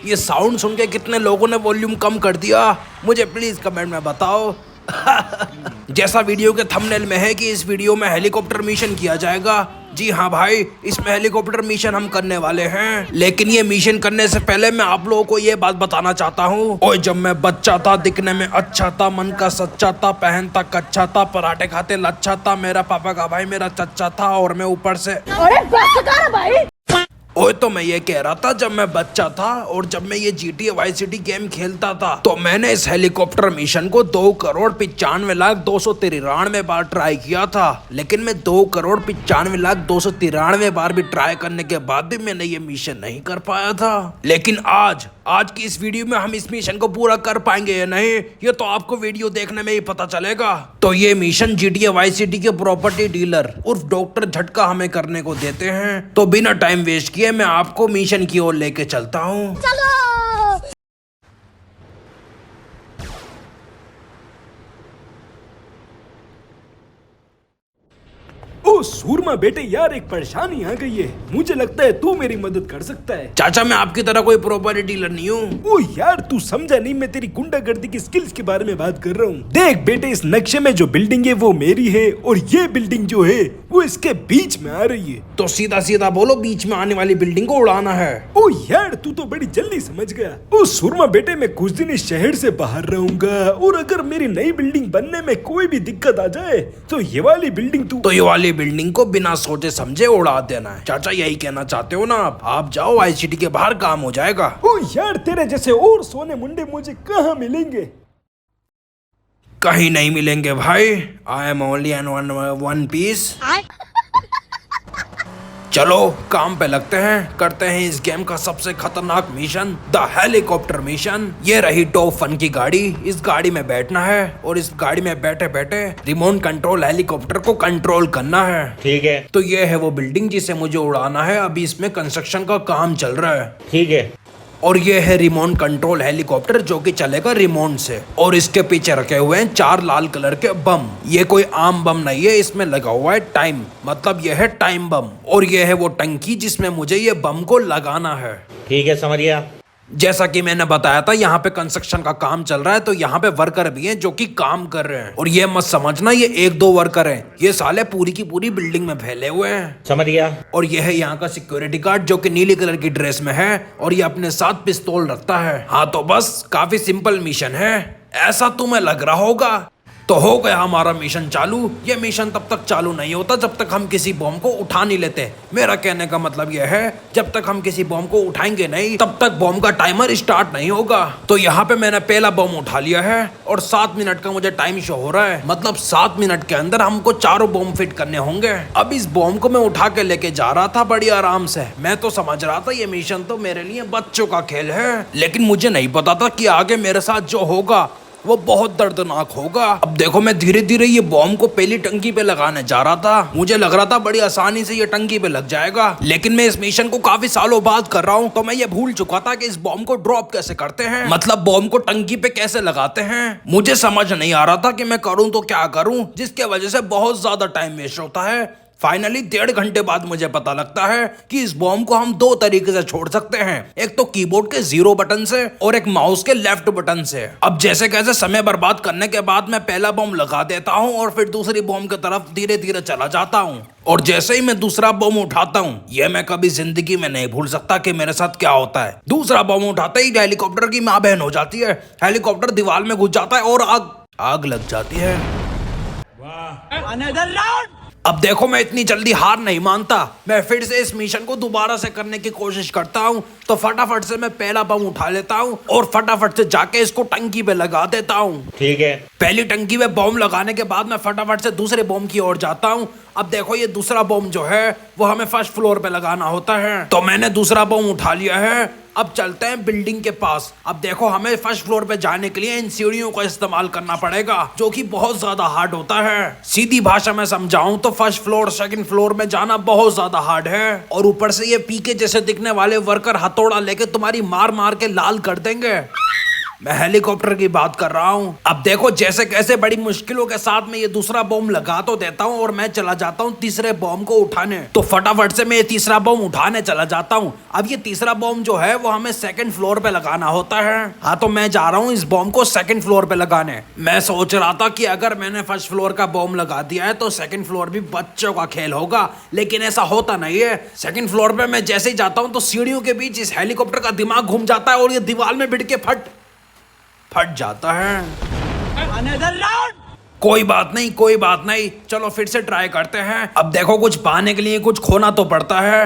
ये साउंड सुन के कितने लोगों ने वॉल्यूम कम कर दिया, मुझे प्लीज कमेंट में बताओ। जैसा वीडियो के थंबनेल में है कि इस वीडियो में हेलीकॉप्टर मिशन किया जाएगा। जी हाँ भाई, इसमें हेलीकॉप्टर मिशन हम करने वाले हैं। लेकिन ये मिशन करने से पहले मैं आप लोगों को ये बात बताना चाहता हूँ। ओए जब मैं बच्चा था, दिखने में अच्छा था, मन का सच्चा था, पहनता कच्चा था, पराठे खाते लच्छा था, मेरा पापा का भाई मेरा चच्चा था और मैं ऊपर से भाई। ओए तो मैं ये कह रहा था, जब मैं बच्चा था और जब मैं ये GTA वाइस सिटी गेम खेलता था तो मैंने इस हेलीकॉप्टर मिशन को 2,95,293 बार ट्राई किया था। लेकिन मैं 2,95,293 बार भी ट्राई करने के बाद भी मैंने ये मिशन नहीं कर पाया था। लेकिन आज की इस वीडियो में हम इस मिशन को पूरा कर पाएंगे या नहीं, ये तो आपको वीडियो देखने में ही पता चलेगा। तो ये मिशन GTA वाइस सिटी के प्रॉपर्टी डीलर उर्फ डॉक्टर झटका हमें करने को देते हैं। तो बिना टाइम वेस्ट किए मैं आपको मिशन की ओर लेके चलता हूँ। चलो। ओ सूरमा बेटे यार, एक परेशानी आ गई है। मुझे लगता है तू मेरी मदद कर सकता है। चाचा मैं आपकी तरह कोई प्रॉपर्टी डीलर नहीं हूँ। ओ यार तू समझा नहीं, मैं तेरी गुंडागर्दी की स्किल्स के बारे में बात कर रहा हूँ। देख बेटे, इस नक्शे में जो बिल्डिंग है वो मेरी है और ये बिल्डिंग जो है वो इसके बीच में आ रही है। तो सीधा सीधा बोलो, बीच में आने वाली बिल्डिंग को उड़ाना है। ओ यार तू तो बड़ी जल्दी समझ गया। ओ सूरमा बेटे, मैं कुछ दिन इस शहर से बाहर रहूंगा और अगर मेरी नई बिल्डिंग बनने में कोई भी दिक्कत आ जाए तो ये वाली बिल्डिंग ये वाली बिल्डिंग को बिना सोचे समझे उड़ा देना है। चाचा यही कहना चाहते हो ना आप जाओ, वाइस सिटी के बाहर काम हो जाएगा। ओ यार तेरे जैसे और सोने मुंडे मुझे कहाँ मिलेंगे? कहीं नहीं मिलेंगे भाई। I am only an one piece. चलो काम पे लगते हैं, करते हैं इस गेम का सबसे खतरनाक मिशन, द हेलीकॉप्टर मिशन। ये रही टॉप फन की गाड़ी, इस गाड़ी में बैठना है और इस गाड़ी में बैठे बैठे रिमोट कंट्रोल हेलीकॉप्टर को कंट्रोल करना है। ठीक है। तो ये है वो बिल्डिंग जिसे मुझे उड़ाना है। अभी इसमें कंस्ट्रक्शन का काम चल रहा है। ठीक है। और ये है रिमोट कंट्रोल हेलीकॉप्टर जो कि चलेगा रिमोट से। और इसके पीछे रखे हुए हैं 4 लाल कलर के बम। ये कोई आम बम नहीं है, इसमें लगा हुआ है टाइम, मतलब ये है टाइम बम। और ये है वो टंकी जिसमें मुझे ये बम को लगाना है। ठीक है, समझ गया। जैसा कि मैंने बताया था, यहाँ पे कंस्ट्रक्शन का काम चल रहा है तो यहाँ पे वर्कर भी हैं जो कि काम कर रहे हैं। और ये मत समझना ये 1-2 वर्कर हैं, ये साले पूरी की पूरी बिल्डिंग में फैले हुए हैं। समझ गया। और ये है यहाँ का सिक्योरिटी गार्ड जो कि नीली कलर की ड्रेस में है और ये अपने साथ पिस्तौल रखता है। हाँ तो बस काफी सिंपल मिशन है, ऐसा तुम्हें लग रहा होगा। तो हो गया हमारा मिशन चालू। ये मिशन तब तक चालू नहीं होता जब तक हम किसी बॉम्ब को उठा नहीं लेते। मेरा कहने का मतलब यह है, जब तक हम किसी बॉम्ब को उठाएंगे नहीं तब तक बॉम्ब का टाइमर स्टार्ट नहीं होगा। तो यहाँ पे मैंने पहला बॉम्ब उठा लिया है और 7 मिनट का मुझे टाइम शो हो रहा है, मतलब 7 मिनट के अंदर हमको 4 बॉम्ब फिट करने होंगे। अब इस बॉम्ब को मैं उठा के लेके जा रहा था बड़ी आराम से। मैं तो समझ रहा था ये मिशन तो मेरे लिए बच्चों का खेल है, लेकिन मुझे नहीं पता था कि आगे मेरे साथ जो होगा वो बहुत दर्दनाक होगा। अब देखो मैं धीरे धीरे ये बॉम्ब को पहली टंकी पे लगाने जा रहा था। मुझे लग रहा था बड़ी आसानी से ये टंकी पे लग जाएगा, लेकिन मैं इस मिशन को काफी सालों बाद कर रहा हूँ तो मैं ये भूल चुका था कि इस बॉम्ब को ड्रॉप कैसे करते हैं, मतलब बॉम्ब को टंकी पे कैसे लगाते हैं। मुझे समझ नहीं आ रहा था कि मैं करूँ तो क्या करूँ, जिसके वजह से बहुत ज्यादा टाइम वेस्ट होता है। फाइनली 1.5 घंटे बाद मुझे पता लगता है कि इस बॉम्ब को हम 2 तरीके से छोड़ सकते हैं, एक तो कीबोर्ड के 0 बटन से और एक माउस के लेफ्ट बटन से। अब जैसे कैसे समय बर्बाद करने के बाद मैं पहला बॉम्ब लगा देता हूँ और फिर दूसरी बॉम्ब की तरफ धीरे धीरे चला जाता हूँ। और जैसे ही मैं दूसरा बॉम्ब उठाता हूँ, ये मैं कभी जिंदगी में नहीं भूल सकता कि मेरे साथ क्या होता है। दूसरा बॉम्ब उठाते ही हेलीकॉप्टर की माँ बहन हो जाती है, हेलीकॉप्टर दीवार में घुस जाता है और आग लग जाती है। अब देखो मैं इतनी जल्दी हार नहीं मानता, मैं फिर से इस मिशन को दोबारा से करने की कोशिश करता हूँ। तो फटाफट से मैं पहला बम उठा लेता हूँ और फटाफट से जाके इसको टंकी पे लगा देता हूँ। ठीक है। पहली टंकी पे बम लगाने के बाद मैं फटाफट से दूसरे बम की ओर जाता हूँ। अब देखो ये दूसरा बम जो है वो हमें फर्स्ट फ्लोर पे लगाना होता है, तो मैंने दूसरा बम उठा लिया है। अब चलते हैं बिल्डिंग के पास। अब देखो हमें फर्स्ट फ्लोर पे जाने के लिए इन सीढ़ियों का इस्तेमाल करना पड़ेगा जो कि बहुत ज्यादा हार्ड होता है। सीधी भाषा में समझाऊं तो फर्स्ट फ्लोर सेकंड फ्लोर में जाना बहुत ज्यादा हार्ड है। और ऊपर से ये पीके जैसे दिखने वाले वर्कर हथौड़ा लेके तुम्हारी मार मार के लाल कर देंगे। मैं हेलीकॉप्टर की बात कर रहा हूँ। अब देखो जैसे कैसे बड़ी मुश्किलों के साथ में ये दूसरा बॉम्ब लगा तो देता हूँ और मैं चला जाता हूँ तीसरे बॉम्ब को उठाने। तो फटाफट से मैं ये तीसरा बॉम्ब उठाने चला जाता हूँ। अब ये तीसरा बॉम्ब जो है वो हमें सेकंड फ्लोर पे लगाना होता है। हाँ तो मैं जा रहा हूँ इस बॉम्ब को सेकंड फ्लोर पे लगाने। मैं सोच रहा था कि अगर मैंने फर्स्ट फ्लोर का बॉम्ब लगा दिया है तो सेकंड फ्लोर भी बच्चों का खेल होगा, लेकिन ऐसा होता नहीं है। सेकंड फ्लोर पे मैं जैसे ही जाता हूँ तो सीढ़ियों के बीच इस हेलीकॉप्टर का दिमाग घूम जाता है और ये दीवार में भिड़ के फट जाता है। कोई बात नहीं, कोई बात नहीं, चलो फिर से ट्राई करते हैं। अब देखो कुछ पाने के लिए कुछ खोना तो पड़ता है।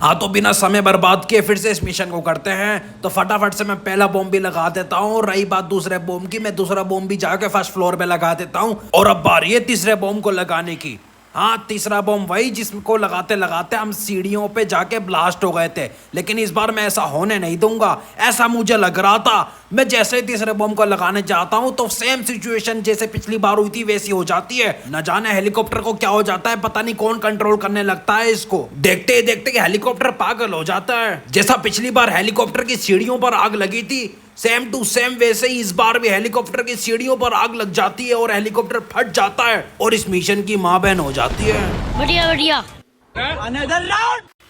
हाँ तो बिना समय बर्बाद किए फिर से इस मिशन को करते हैं। तो फटाफट से मैं पहला बॉम्ब भी लगा देता हूँ और रही बात दूसरे बॉम्ब की, मैं दूसरा बॉम्ब भी जाके फर्स्ट फ्लोर पे लगा देता हूँ। और अब बारी है तीसरे बॉम्ब को लगाने की। हाँ तीसरा बॉम्ब वही जिसको लगाते लगाते हम सीढ़ियों पे जाके ब्लास्ट हो गए थे, लेकिन इस बार मैं ऐसा होने नहीं दूंगा। ऐसा मुझे लग रहा था। मैं जैसे ही तीसरे बॉम्ब को लगाने जाता हूँ तो सेम सिचुएशन जैसे पिछली बार हुई थी वैसी हो जाती है। न जाने हेलीकॉप्टर को क्या हो जाता है, पता नहीं कौन कंट्रोल करने लगता है इसको। देखते ही देखते हेलीकॉप्टर पागल हो जाता है। जैसा पिछली बार हेलीकॉप्टर की सीढ़ियों पर आग लगी थी, सेम टू सेम वैसे ही इस बार भी हेलीकॉप्टर की सीढ़ियों पर आग लग जाती है और हेलीकॉप्टर फट जाता है और इस मिशन की माँ बहन हो जाती है। बढ़िया बढ़िया।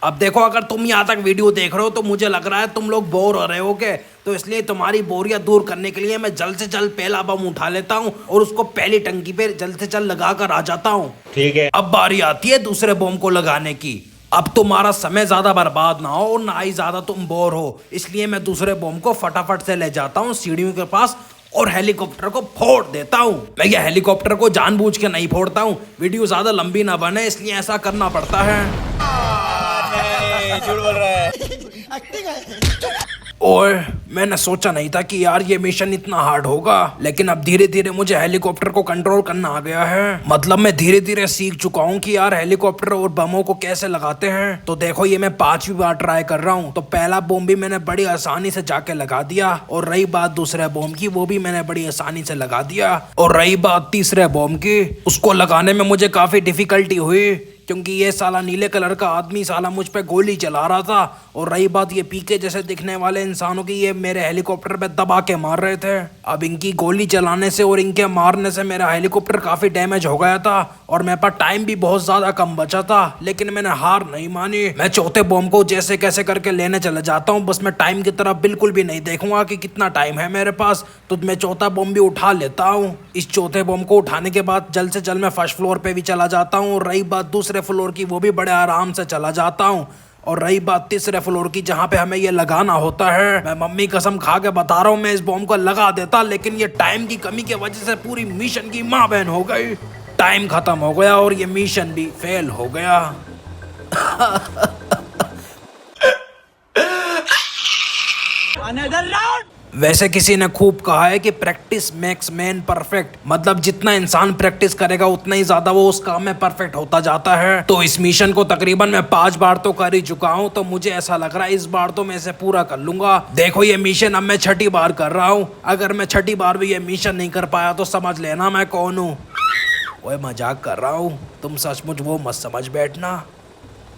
अब देखो अगर तुम यहाँ तक वीडियो देख रहे हो तो मुझे लग रहा है तुम लोग बोर हो रहे होगे, तो इसलिए तुम्हारी बोरियत दूर करने के लिए मैं जल्द से जल्द पहला बम उठा लेता हूँ और उसको पहली टंकी पे जल्द से जल्द लगा कर आ जाता हूँ। ठीक है। अब बारी आती है दूसरे बम को लगाने की। अब तुम्हारा समय ज्यादा बर्बाद ना हो और ना ही ज्यादा तुम बोर हो, इसलिए मैं दूसरे बम को फटाफट से ले जाता हूँ सीढ़ियों के पास और हेलीकॉप्टर को फोड़ देता हूँ। मैं ये हेलीकॉप्टर को जानबूझ के नहीं फोड़ता हूँ, वीडियो ज्यादा लंबी ना बने इसलिए ऐसा करना पड़ता है। झूठ बोल रहा है। और मैंने सोचा नहीं था कि यार ये मिशन इतना हार्ड होगा, लेकिन अब धीरे धीरे मुझे हेलीकॉप्टर को कंट्रोल करना आ गया है। मतलब मैं धीरे धीरे सीख चुका हूँ कि यार हेलीकॉप्टर और बमों को कैसे लगाते हैं। तो देखो ये मैं 5वीं बार ट्राई कर रहा हूँ। तो पहला बम भी मैंने बड़ी आसानी से जाके लगा दिया और रही बात दूसरे बम की, वो भी मैंने बड़ी आसानी से लगा दिया। और रही बात तीसरे बम की, उसको लगाने में मुझे काफी डिफिकल्टी हुई क्योंकि ये साला नीले कलर का आदमी साला मुझ पे गोली चला रहा था। और रही बात ये पीके जैसे दिखने वाले इंसानों की, ये मेरे हेलीकॉप्टर पे दबा के मार रहे थे। अब इनकी गोली चलाने से और इनके मारने से मेरा हेलीकॉप्टर काफी डैमेज हो गया था और मेरे पास टाइम भी बहुत ज्यादा कम बचा था, लेकिन मैंने हार नहीं मानी। मैं चौथे बॉम्ब को जैसे कैसे करके लेने चले जाता हूँ। बस मैं टाइम की तरफ बिल्कुल भी नहीं देखूंगा कि कितना टाइम है मेरे पास। तो मैं चौथा बॉम्ब भी उठा लेता हूँ। इस चौथे बॉम्ब को उठाने के बाद जल्द से जल्द मैं फर्स्ट फ्लोर पे भी चला जाता हूँ और रही बात दूसरे फ्लोर की, वो भी बड़े आराम से चला जाता हूँ। और रही बात तीसरे फ्लोर की जहाँ पे हमें ये लगाना होता है, मैं मम्मी कसम खा के बता रहा हूँ मैं इस बॉम्ब को लगा देता, लेकिन ये टाइम की कमी की वजह से पूरी मिशन की माँ बहन हो गई। टाइम खत्म हो गया और ये मिशन भी फेल हो गया। वैसे किसी ने खूब कहा है कि प्रैक्टिस मेक्स मैन परफेक्ट, मतलब जितना इंसान प्रैक्टिस करेगा उतना ही ज्यादा वो उस काम में परफेक्ट होता जाता है। तो इस मिशन को तकरीबन मैं 5 बार तो कर ही चुका हूँ, तो मुझे ऐसा लग रहा है इस बार तो मैं इसे पूरा कर लूंगा। देखो ये मिशन अब मैं 6ठी बार कर रहा हूँ। अगर मैं 6ठी बार भी ये मिशन नहीं कर पाया तो समझ लेना मैं कौन हूँ। ओए मजाक कर रहा हूँ, तुम सचमुच वो मत समझ बैठना।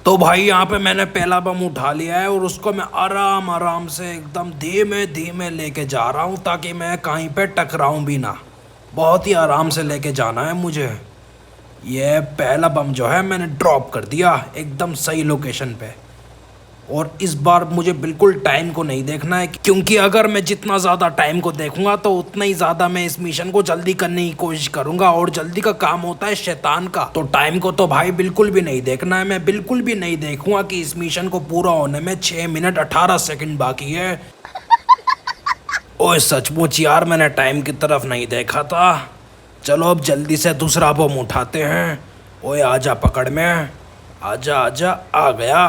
तो भाई यहाँ पे मैंने पहला बम उठा लिया है और उसको मैं आराम आराम से एकदम धीमे धीमे लेके जा रहा हूँ ताकि मैं कहीं पे टकराऊँ भी ना। बहुत ही आराम से लेके जाना है मुझे। ये पहला बम जो है मैंने ड्रॉप कर दिया एकदम सही लोकेशन पे। और इस बार मुझे बिल्कुल टाइम को नहीं देखना है, क्योंकि अगर मैं जितना ज़्यादा टाइम को देखूंगा तो उतना ही ज़्यादा मैं इस मिशन को जल्दी करने की कोशिश करूंगा और जल्दी का काम होता है शैतान का। तो टाइम को तो भाई बिल्कुल भी नहीं देखना है। मैं बिल्कुल भी नहीं देखूंगा कि इस मिशन को पूरा होने में 6 मिनट 18 सेकंड बाकी है। ओए सचमुच यार मैंने टाइम की तरफ नहीं देखा था। चलो अब जल्दी से दूसरा बम उठाते हैं। ओए आजा पकड़ में, आजा आजा, आ गया।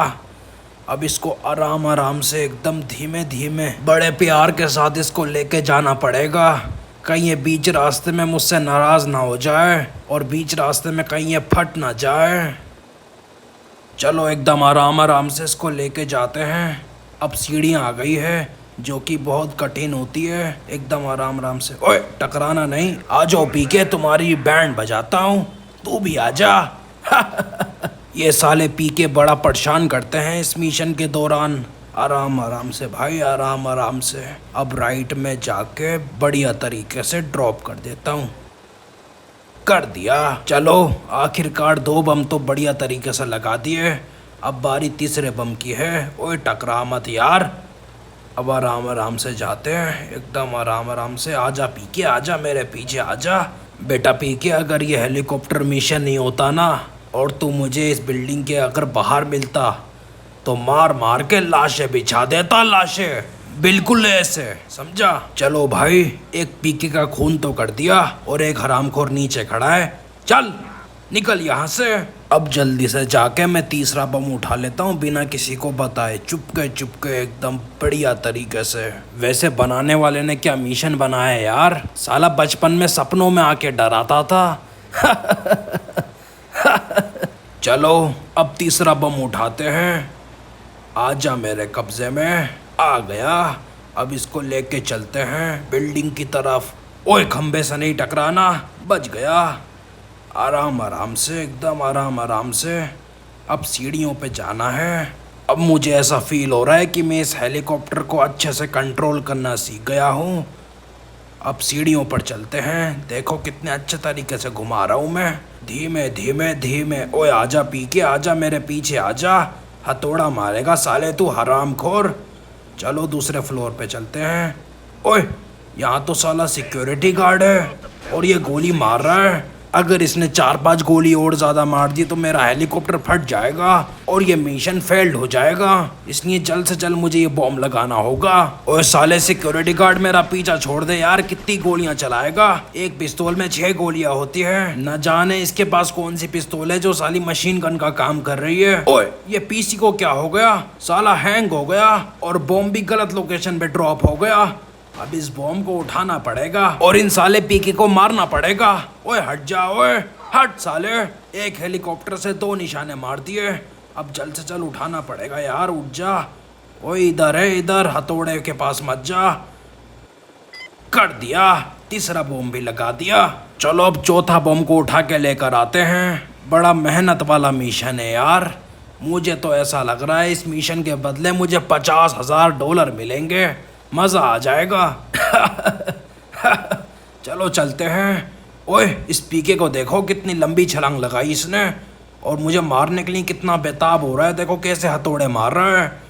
अब इसको आराम आराम से एकदम धीमे धीमे बड़े प्यार के साथ इसको लेके जाना पड़ेगा, कहीं ये बीच रास्ते में मुझसे नाराज ना हो जाए और बीच रास्ते में कहीं ये फट ना जाए। चलो एकदम आराम आराम से इसको लेके जाते हैं। अब सीढ़ियाँ आ गई है जो कि बहुत कठिन होती है। एकदम आराम आराम से, ओए टकराना नहीं। आ जाओ पीके, तुम्हारी बैंड बजाता हूँ, तू भी आ जा। ये साले पीके बड़ा परेशान करते हैं इस मिशन के दौरान। आराम आराम से भाई, आराम आराम से। अब राइट में जाके बढ़िया तरीके से ड्रॉप कर देता हूँ। कर दिया। चलो आखिरकार 2 बम तो बढ़िया तरीके से लगा दिए। अब बारी तीसरे बम की है। ओए टकरा मत यार। अब आराम आराम से जाते हैं, एकदम आराम आराम से। आजा पीके, आजा मेरे पीछे आजा बेटा पीके। अगर ये हेलीकॉप्टर मिशन नहीं होता ना और तू मुझे इस बिल्डिंग के अगर बाहर मिलता तो मार मार के लाशें बिछा देता, लाशें बिल्कुल ऐसे, समझा। चलो भाई, एक पीके का खून तो कर दिया और एक हरामखोर नीचे खड़ा है। चल निकल यहाँ से। अब जल्दी से जाके मैं तीसरा बम उठा लेता हूँ बिना किसी को बताए, चुपके एकदम बढ़िया तरीके से। वैसे बनाने वाले ने क्या मिशन बनाया यार, साला बचपन में सपनों में आके डराता था। चलो अब तीसरा बम उठाते हैं। आजा मेरे कब्जे में, आ गया। अब इसको लेके चलते हैं बिल्डिंग की तरफ। ओए खंबे से नहीं टकराना, बच गया। आराम आराम से, एकदम आराम आराम से। अब सीढ़ियों पे जाना है। अब मुझे ऐसा फील हो रहा है कि मैं इस हेलीकॉप्टर को अच्छे से कंट्रोल करना सीख गया हूँ। अब सीढ़ियों पर चलते हैं। देखो कितने अच्छे तरीके से घुमा रहा हूँ मैं, धीमे धीमे धीमे। ओए आजा पीके, आजा मेरे पीछे आजा। हथौड़ा मारेगा साले तू हरामखोर। चलो दूसरे फ्लोर पे चलते हैं। ओए यहाँ तो साला सिक्योरिटी गार्ड है और ये गोली मार रहा है। अगर इसने 4-5 गोली और ज़्यादा मार दी तो मेरा हेलीकॉप्टर फट जाएगा और ये मिशन फेल्ड हो जाएगा। इसलिए जल्द से जल्द मुझे ये बॉम्ब लगाना होगा। और साले सिक्योरिटी गार्ड मेरा पीछा छोड़ दे यार, कितनी गोलियां चलाएगा। एक पिस्तौल में 6 गोलियां होती है। न जाने इसके पास कौन सी पिस्तौल है जो साली मशीन गन का काम कर रही है। ओए ये पीसी को क्या हो गया, साला हैंग हो गया और बॉम्ब भी गलत लोकेशन पे ड्रॉप हो गया। अब इस बॉम्ब को उठाना पड़ेगा और इन साले पीके को मारना पड़ेगा। ओए हट जा, ओए हट साले। एक हेलीकॉप्टर से 2 निशाने मार दिए। अब जल्द से जल्द उठाना पड़ेगा यार, उठ जा। ओए इधर है, इधर, हथौड़े के पास मत जा। कर दिया, तीसरा बॉम्ब भी लगा दिया। चलो अब चौथा बॉम्ब को उठा के लेकर आते हैं। बड़ा मेहनत वाला मिशन है यार। मुझे तो ऐसा लग रहा है इस मिशन के बदले मुझे $50,000 मिलेंगे, मज़ा आ जाएगा। चलो चलते हैं। ओए इस पीके को देखो, कितनी लंबी छलांग लगाई इसने और मुझे मारने के लिए कितना बेताब हो रहा है। देखो कैसे हथौड़े मार रहा है।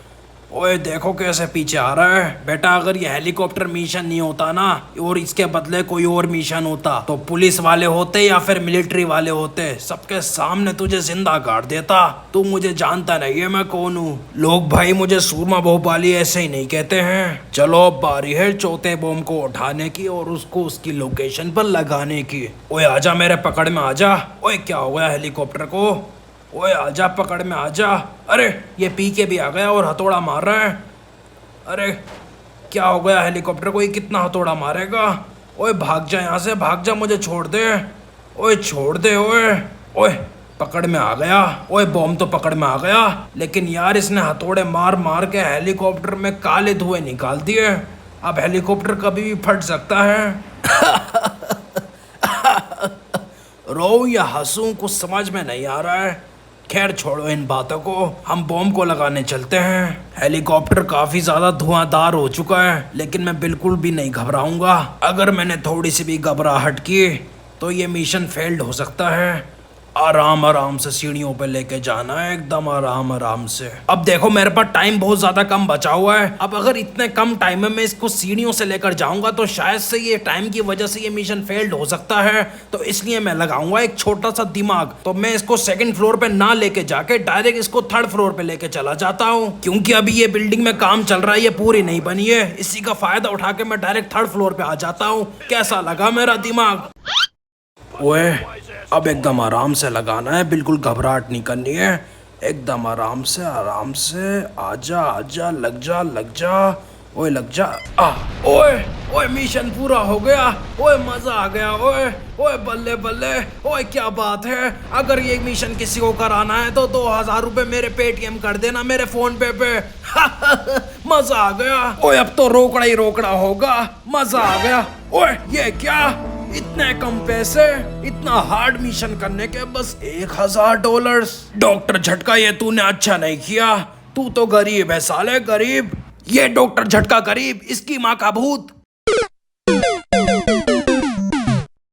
ओए देखो कैसे पीछे आ रहा है। बेटा अगर ये हेलीकॉप्टर मिशन नहीं होता ना और इसके बदले कोई और मिशन होता तो पुलिस वाले होते या फिर मिलिट्री वाले होते, सबके सामने तुझे जिंदा गाड़ देता। तू मुझे जानता नहीं है मैं कौन हूँ। लोग भाई मुझे सूरमा भोपाली ऐसे ही नहीं कहते हैं। चलो अब बारी है चौथे बॉम्ब को उठाने की और उसको उसकी लोकेशन पर लगाने की। ओए आजा मेरे पकड़ में आजा। ओए क्या हो गया हेलीकॉप्टर को, ओए आजा पकड़ में आजा। अरे ये पीके भी आ गया और हथौड़ा मार रहा है। अरे क्या हो गया हेलीकॉप्टर को, ये कितना हथौड़ा मारेगा। ओए भाग जा यहाँ से, भाग जा, मुझे छोड़ दे। ओए छोड़ दे। ओए ओए पकड़ में आ गया। ओए बॉम्ब तो पकड़ में आ गया, लेकिन यार इसने हथौड़े मार मार के हेलीकॉप्टर में काले धुएं निकाल दिए। अब हेलीकॉप्टर कभी भी फट सकता है। रो या हंसूं कुछ समझ में नहीं आ रहा है। खैर छोड़ो इन बातों को, हम बॉम्ब को लगाने चलते हैं। हेलीकॉप्टर काफी ज्यादा धुआंधार हो चुका है, लेकिन मैं बिल्कुल भी नहीं घबराऊंगा। अगर मैंने थोड़ी सी भी घबराहट की तो ये मिशन फेल्ड हो सकता है। आराम आराम से सीढ़ियों पे लेके जाना है, एकदम आराम आराम से। अब देखो मेरे पास टाइम बहुत ज्यादा कम बचा हुआ है। अब अगर इतने कम टाइम में मैं इसको सीढ़ियों से लेकर जाऊंगा तो शायद से ये टाइम की वजह से ये मिशन फेल्ड हो सकता है। तो इसलिए मैं लगाऊंगा एक छोटा सा दिमाग। तो मैं इसको 2nd फ्लोर पे ना लेके जाके डायरेक्ट इसको 3rd फ्लोर पे लेके चला जाता हूँ, क्योंकि अभी ये बिल्डिंग में काम चल रहा है, ये पूरी नहीं बनी है। इसी का फायदा उठा के मैं डायरेक्ट 3rd फ्लोर पे आ जाता हूँ। कैसा लगा मेरा दिमाग। ओए अब एकदम आराम से लगाना है, बिल्कुल घबराहट नहीं करनी है। एकदम आराम से आजा आजा, लग जा लग जा। ओए लग जा। ओए ओए मिशन पूरा हो गया। ओए मजा आ गया। ओए ओए बल्ले बल्ले। ओए क्या बात है। अगर ये मिशन किसी को कराना है तो 2000 रुपए मेरे पेटीएम कर देना, मेरे फोन पे मजा आ गया। ओए अब तो रोकड़ा ही रोकड़ा होगा, मजा आ गया। ओए ये क्या, इतने कम पैसे, इतना हार्ड मिशन करने के बस $1000। डॉक्टर झटका ये तूने अच्छा नहीं किया। तू तो गरीब है साले, गरीब। ये डॉक्टर झटका गरीब, इसकी माँ का भूत।